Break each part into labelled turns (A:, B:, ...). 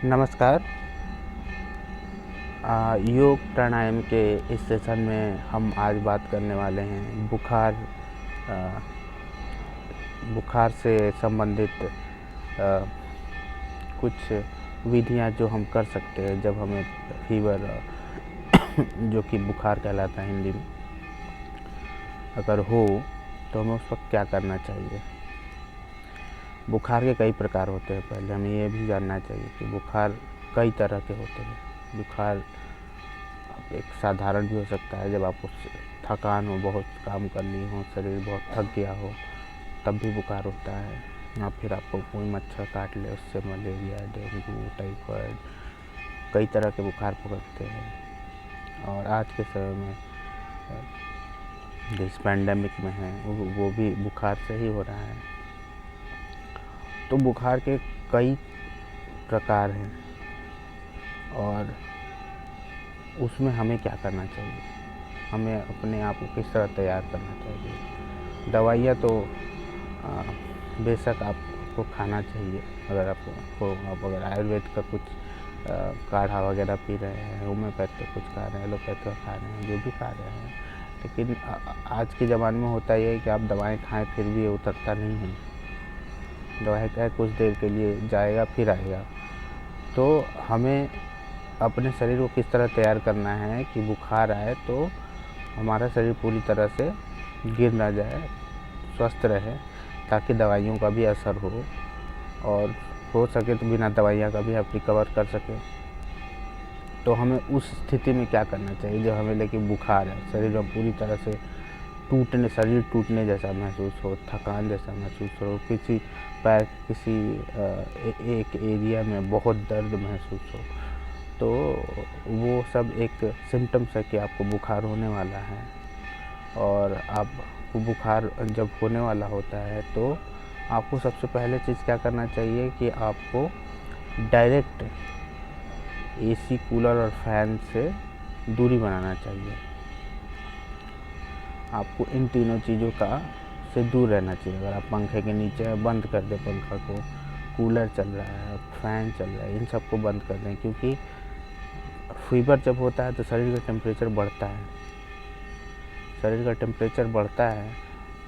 A: नमस्कार। योग प्राणायाम के इस सेशन में हम आज बात करने वाले हैं अ, बुखार से संबंधित कुछ विधियां जो हम कर सकते हैं जब हमें फीवर जो कि बुखार कहलाता है हिंदी में, अगर हो तो हमें उस वक्त क्या करना चाहिए। बुखार के कई प्रकार होते हैं। पहले हमें ये भी जानना चाहिए कि बुखार कई तरह के होते हैं। बुखार एक साधारण भी हो सकता है, जब आपको थकान हो, बहुत काम कर ली हो, शरीर बहुत थक गया हो, तब भी बुखार होता है। या फिर आपको कोई मच्छर काट ले, उससे मलेरिया, डेंगू, टाइफाइड, कई तरह के बुखार पकड़ते हैं। और आज के समय में जिस पैंडेमिक में है वो भी बुखार से ही हो रहा है। तो बुखार के कई प्रकार हैं और उसमें हमें क्या करना चाहिए, हमें अपने आप को किस तरह तैयार करना चाहिए। दवाइयाँ तो बेशक आपको खाना चाहिए। अगर आप अगर आयुर्वेद का कुछ काढ़ा वगैरह पी रहे हैं, होम्योपैथिक कुछ खा रहे हैं, एलोपैथिक खा रहे हैं, जो भी खा रहे हैं, लेकिन आज के ज़माने में होता ये है कि आप दवाएं खाएं फिर भी ये उतरता नहीं है। दवाई खाए कुछ देर के लिए जाएगा फिर आएगा। तो हमें अपने शरीर को किस तरह तैयार करना है कि बुखार आए तो हमारा शरीर पूरी तरह से गिर ना जाए, स्वस्थ रहे, ताकि दवाइयों का भी असर हो और हो सके तो बिना दवाइयाँ का भी आप रिकवर कर सकें। तो हमें उस स्थिति में क्या करना चाहिए जब हमें लेकिन बुखार है, शरीर में पूरी तरह से शरीर टूटने जैसा महसूस हो, थकान जैसा महसूस हो, किसी पैर किसी एक एरिया में बहुत दर्द महसूस हो, तो वो सब एक सिम्टम्स है कि आपको बुखार होने वाला है। और आपको बुखार जब होने वाला होता है तो आपको सबसे पहले चीज़ क्या करना चाहिए कि आपको डायरेक्ट एसी, कूलर और फैन से दूरी बनाना चाहिए। आपको इन तीनों चीज़ों से दूर रहना चाहिए। अगर आप पंखे के नीचे बंद कर दें पंखा को, कूलर चल रहा है, फैन चल रहा है, इन सबको बंद कर दें, क्योंकि फीवर जब होता है तो शरीर का टेम्परेचर बढ़ता है। शरीर का टेम्परेचर बढ़ता है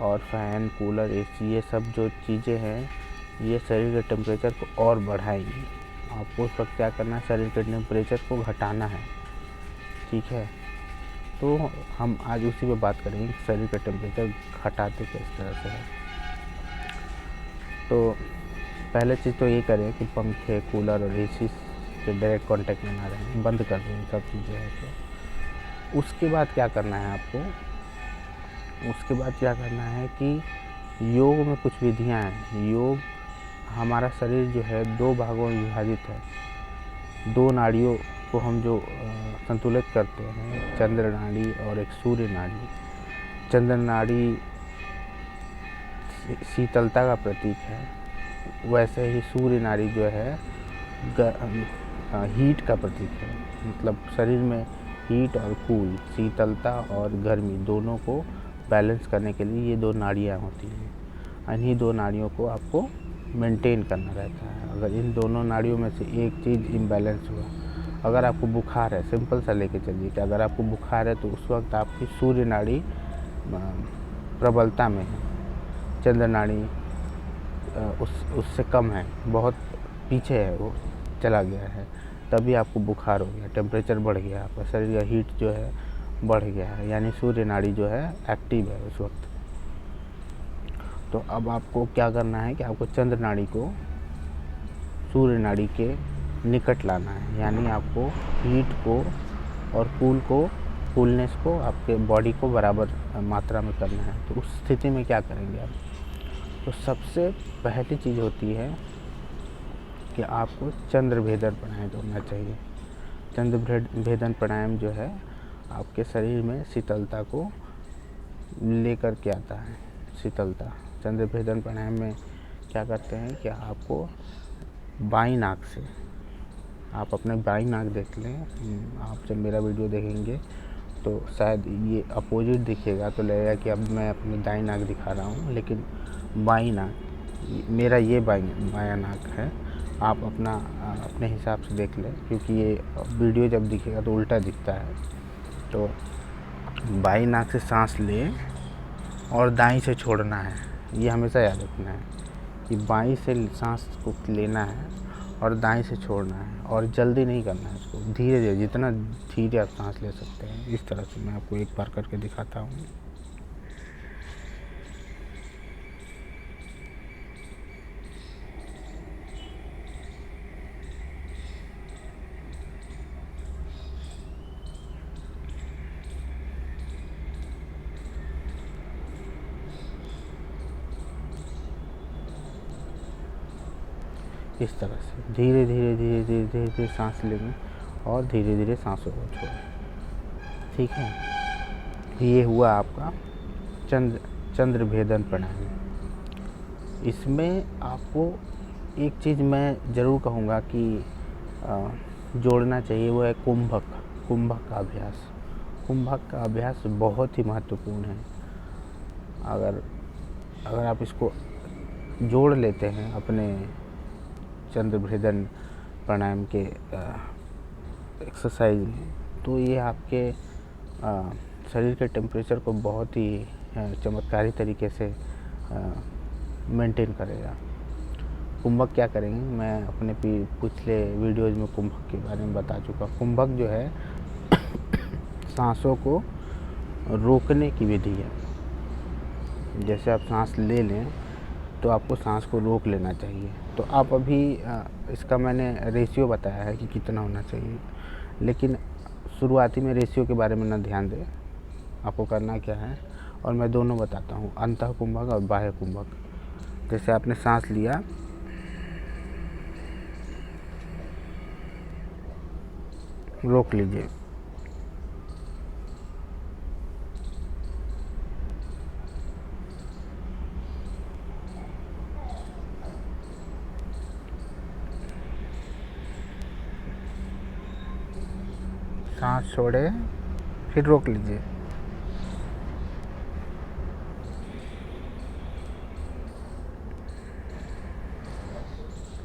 A: और फैन, कूलर, एसी, ये सब जो चीज़ें हैं ये शरीर के टेम्परेचर को और बढ़ाएंगी। आपको उस वक्त क्या करना है, शरीर के टेम्परेचर को घटाना है। ठीक है, तो हम आज उसी पे बात करेंगे कि शरीर का टेम्परेचर घटाते किस तरह से है। तो पहले चीज़ तो ये करें कि पंखे, कूलर और एसी के डायरेक्ट कांटेक्ट में ना रहें, बंद कर दें सब चीज़ें हैं। तो उसके बाद क्या करना है आपको, उसके बाद क्या करना है कि योग में कुछ विधियां हैं। योग, हमारा शरीर जो है दो भागों में विभाजित है। दो नाड़ियों को हम जो संतुलित करते हैं, चंद्र नाड़ी और एक सूर्य नाड़ी। चंद्र नाड़ी शीतलता का प्रतीक है, वैसे ही सूर्य नाड़ी जो है हीट का प्रतीक है। मतलब शरीर में हीट और कूल, शीतलता और गर्मी दोनों को बैलेंस करने के लिए ये दो नाड़ियाँ होती हैं। इन्हीं दो नाड़ियों को आपको मेंटेन करना रहता है। अगर इन दोनों नाड़ियों में से एक चीज़ इम्बैलेंस हुआ, अगर आपको बुखार है, सिंपल सा लेके चलिए कि अगर आपको बुखार है तो उस वक्त आपकी सूर्य नाड़ी प्रबलता में है, चंद्र नाड़ी उससे कम है, बहुत पीछे है, वो चला गया है, तभी आपको बुखार हो गया, टेम्परेचर बढ़ गया, आपका शरीर का हीट जो है बढ़ गया है, यानी सूर्य नाड़ी जो है एक्टिव है उस वक्त। तो अब आपको क्या करना है कि आपको चंद्र नाड़ी को सूर्य नाड़ी के निकट लाना है, यानी आपको हीट को और कूलनेस को आपके बॉडी को बराबर मात्रा में करना है। तो उस स्थिति में क्या करेंगे आप, तो सबसे पहली चीज़ होती है कि आपको चंद्र भेदन प्राणायाम करना चाहिए। चंद्र भेदन प्राणायाम जो है आपके शरीर में शीतलता को लेकर के आता है। शीतलता, चंद्र भेदन प्राणायाम में क्या करते हैं कि आपको बाईं नाक से, आप अपने बाईं नाक देख लें, आप जब मेरा वीडियो देखेंगे तो शायद ये अपोजिट दिखेगा, तो लगेगा कि अब मैं अपनी दाईं नाक दिखा रहा हूँ, लेकिन बाईं नाक, मेरा ये बायां नाक है, आप अपने हिसाब से देख लें, क्योंकि ये वीडियो जब दिखेगा तो उल्टा दिखता है। तो बाई नाक से सांस लें और दाईं से छोड़ना है, ये हमेशा याद रखना है कि बाईं से सांस को लेना है और दाईं से छोड़ना है, और जल्दी नहीं करना है इसको, धीरे धीरे, जितना धीरे आप सांस ले सकते हैं। इस तरह से मैं आपको एक बार करके दिखाता हूँ। इस तरह से धीरे धीरे धीरे धीरे धीरे धीरे सांस लेंगे और धीरे धीरे सांसों को छोड़ें। ठीक है, ये हुआ आपका चंद्र भेदन प्राणायाम। इसमें आपको एक चीज़ मैं ज़रूर कहूँगा कि जोड़ना चाहिए, वो है कुंभक का अभ्यास। कुंभक का अभ्यास बहुत ही महत्वपूर्ण है। अगर आप इसको जोड़ लेते हैं अपने चंद्र भेदन प्राणायाम के एक्सरसाइज में, तो ये आपके शरीर के टेम्परेचर को बहुत ही चमत्कारी तरीके से मेंटेन करेगा। कुंभक क्या करेंगे, मैं अपने पिछले वीडियोज़ में कुंभक के बारे में बता चुका। कुंभक जो है सांसों को रोकने की विधि है। जैसे आप सांस ले लें तो आपको सांस को रोक लेना चाहिए। तो आप अभी इसका मैंने रेशियो बताया है कि कितना होना चाहिए, लेकिन शुरुआती में रेशियो के बारे में ना ध्यान दें। आपको करना क्या है, और मैं दोनों बताता हूँ, अंतः कुंभक और बाह्य कुंभक। जैसे आपने सांस लिया, रोक लीजिए, सांस छोड़े, फिर रोक लीजिए,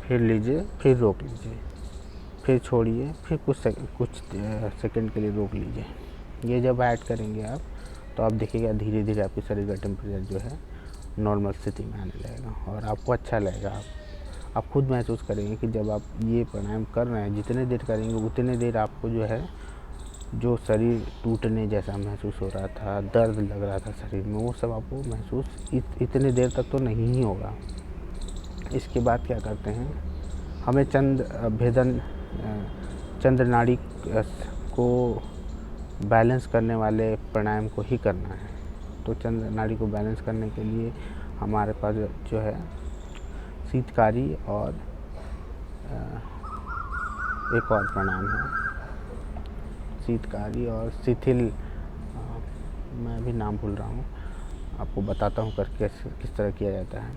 A: फिर लीजिए, फिर रोक लीजिए, फिर छोड़िए, फिर कुछ सेकंड के लिए रोक लीजिए। ये जब ऐड करेंगे आप, तो आप देखिएगा धीरे धीरे आपके शरीर का टेम्परेचर जो है नॉर्मल स्थिति में आने लगेगा और आपको अच्छा लगेगा। आप खुद महसूस करेंगे कि जब आप ये प्राणायाम कर रहे हैं, जितने देर करेंगे उतने देर आपको जो है, जो शरीर टूटने जैसा महसूस हो रहा था, दर्द लग रहा था शरीर में, वो सब आपको महसूस इतने देर तक तो नहीं ही होगा। इसके बाद क्या करते हैं, हमें चंद्र नाड़ी को बैलेंस करने वाले प्राणायाम को ही करना है। तो चंद्र नाड़ी को बैलेंस करने के लिए हमारे पास जो है शीतकारी और एक और प्राणायाम है, शीतकारी और शिथिल, मैं भी नाम भूल रहा हूँ, आपको बताता हूँ करके किस तरह किया जाता है।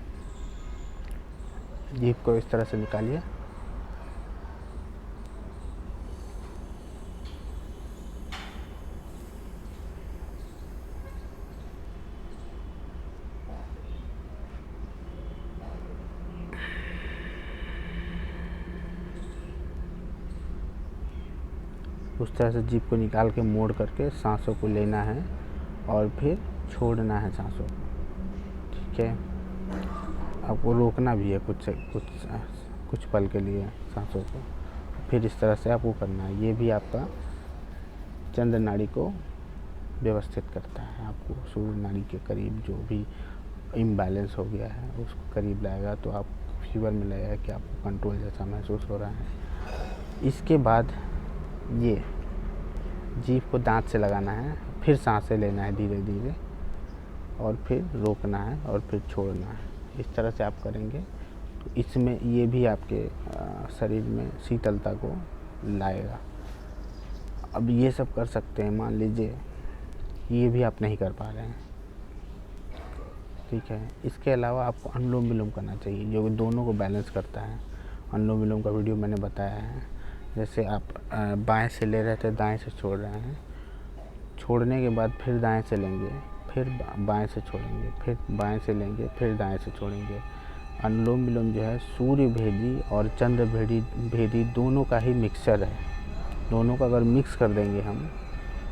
A: जीभ को इस तरह से निकालिए, उस तरह से जीभ को निकाल के मोड़ करके सांसों को लेना है और फिर छोड़ना है सांसों को। ठीक है, आपको रोकना भी है कुछ पल के लिए सांसों को, फिर इस तरह से आपको करना है। ये भी आपका चंद्र नाड़ी को व्यवस्थित करता है, आपको सूर्य नाड़ी के करीब जो भी इम्बैलेंस हो गया है उसको करीब लाएगा, तो आप फीवर में लगेगा कि आपको कंट्रोल जैसा महसूस हो रहा है। इसके बाद ये जीभ को दांत से लगाना है, फिर सांसें लेना है धीरे धीरे, और फिर रोकना है और फिर छोड़ना है। इस तरह से आप करेंगे तो इसमें ये भी आपके शरीर में शीतलता को लाएगा। अब ये सब कर सकते हैं, मान लीजिए ये भी आप नहीं कर पा रहे हैं, ठीक है, इसके अलावा आपको अनुलोम विलोम करना चाहिए, जो दोनों को बैलेंस करता है। अनुलोम विलोम का वीडियो मैंने बताया है। जैसे आप बाएं से ले रहे थे, दाएं से छोड़ रहे हैं, छोड़ने के बाद फिर दाएं से लेंगे, फिर बाएं से छोड़ेंगे, फिर बाएं से लेंगे, फिर दाएं से छोड़ेंगे। अनुलोम विलोम जो है सूर्य भेदी और चंद्र भेदी दोनों का ही मिक्सचर है। दोनों का अगर मिक्स कर देंगे हम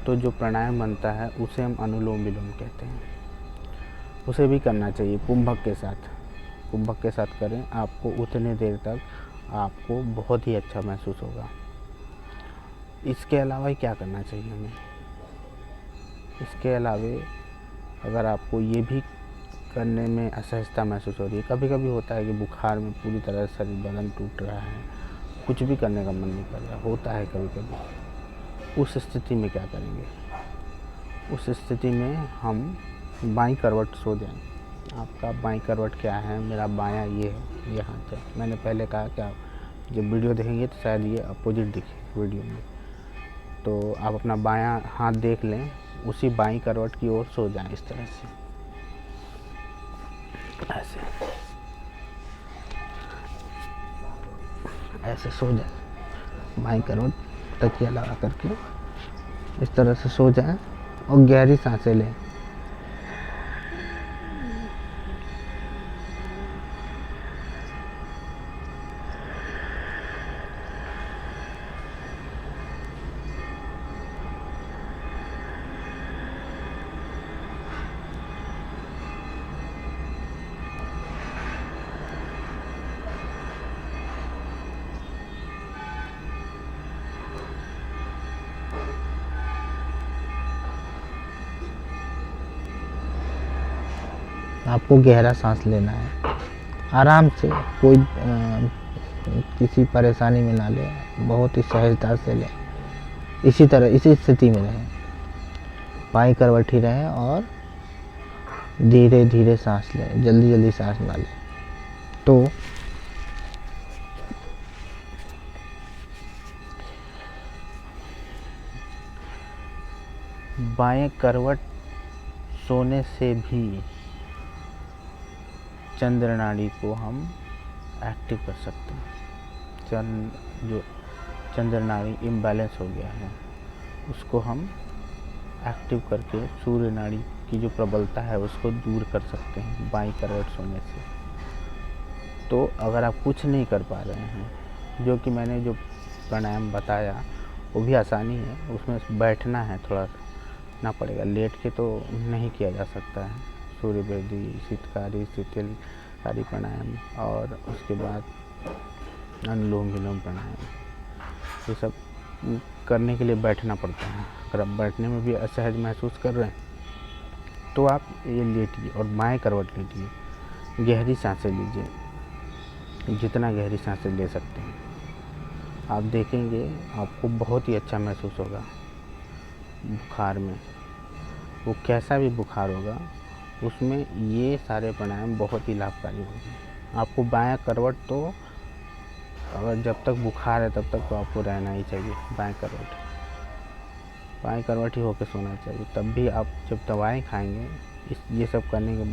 A: तो जो प्राणायाम बनता है उसे हम अनुलोम विलोम कहते हैं। उसे भी करना चाहिए कुंभक के साथ। कुंभक के साथ करें, आपको उतने देर तक आपको बहुत ही अच्छा महसूस होगा। इसके अलावा क्या करना चाहिए हमें? इसके अलावे अगर आपको ये भी करने में असहजता महसूस हो रही है, कभी कभी होता है कि बुखार में पूरी तरह शरीर बदन टूट रहा है, कुछ भी करने का मन नहीं कर रहा, होता है कभी कभी। उस स्थिति में क्या करेंगे? उस स्थिति में हम बाईं करवट सो जाएं। आपका बाईं करवट क्या है? मेरा बायां ये है, ये हाथ है। मैंने पहले कहा कि आप जब वीडियो देखेंगे तो शायद ये अपोजिट दिखे वीडियो में, तो आप अपना बायां हाथ देख लें, उसी बाईं करवट की ओर सो जाएं इस तरह से, ऐसे सो जाए। बाईं करवट तकिया लगा करके इस तरह से सो जाए और गहरी सांसें लें। आपको गहरा सांस लेना है, आराम से, कोई किसी परेशानी में ना ले, बहुत ही सहजता से लें। इसी तरह इसी स्थिति में रहें, बाईं करवट ही रहें और धीरे धीरे सांस लें, जल्दी जल्दी सांस ना लें। तो बाएं करवट सोने से भी चंद्र नाड़ी को हम एक्टिव कर सकते हैं। जो चंद्र नाड़ी इम्बैलेंस हो गया है उसको हम एक्टिव करके सूर्य नाड़ी की जो प्रबलता है उसको दूर कर सकते हैं बाईं करवट सोने से। तो अगर आप कुछ नहीं कर पा रहे हैं, जो कि मैंने जो प्राणायाम बताया वो भी आसानी है, उसमें बैठना है, थोड़ा ना पड़ेगा, लेट के तो नहीं किया जा सकता है। सूर्य भेदी, शीतकारी, शीतलकारी प्राणायाम और उसके बाद अनुलोम विलोम प्राणायाम, ये सब करने के लिए बैठना पड़ता है। अगर आप बैठने में भी असहज महसूस कर रहे हैं तो आप ये लेटिए और बाएं करवट लेटिए, गहरी सांसें लीजिए, जितना गहरी सांसें ले सकते हैं। आप देखेंगे आपको बहुत ही अच्छा महसूस होगा बुखार में। वो कैसा भी बुखार होगा उसमें ये सारे प्राणायाम बहुत ही लाभकारी होंगे। आपको बायां करवट तो अगर जब तक बुखार है तब तक तो आपको रहना ही चाहिए बाएं करवट ही होकर सोना चाहिए। तब भी आप जब दवाएं खाएंगे ये सब करने के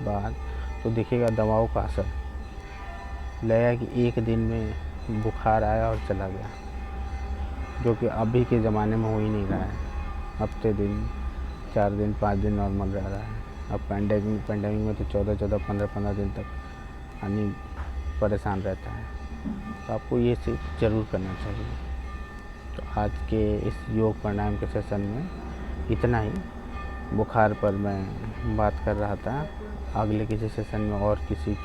A: बाद तो देखिएगा दवाओं का असर लगेगा कि एक दिन में बुखार आया और चला गया, जो कि अभी के ज़माने में हो ही नहीं रहा है। हफ्ते दिन, 4 दिन, 5 दिन नॉर्मल रह रहा है। अब पैंडेमिक में तो 14-14, 15-15 दिन तक आदमी परेशान रहता है। तो आपको ये चीज़ ज़रूर करना चाहिए। तो आज के इस योग प्राणायाम के सेशन में इतना ही। बुखार पर मैं बात कर रहा था, अगले किसी सेशन में और किसी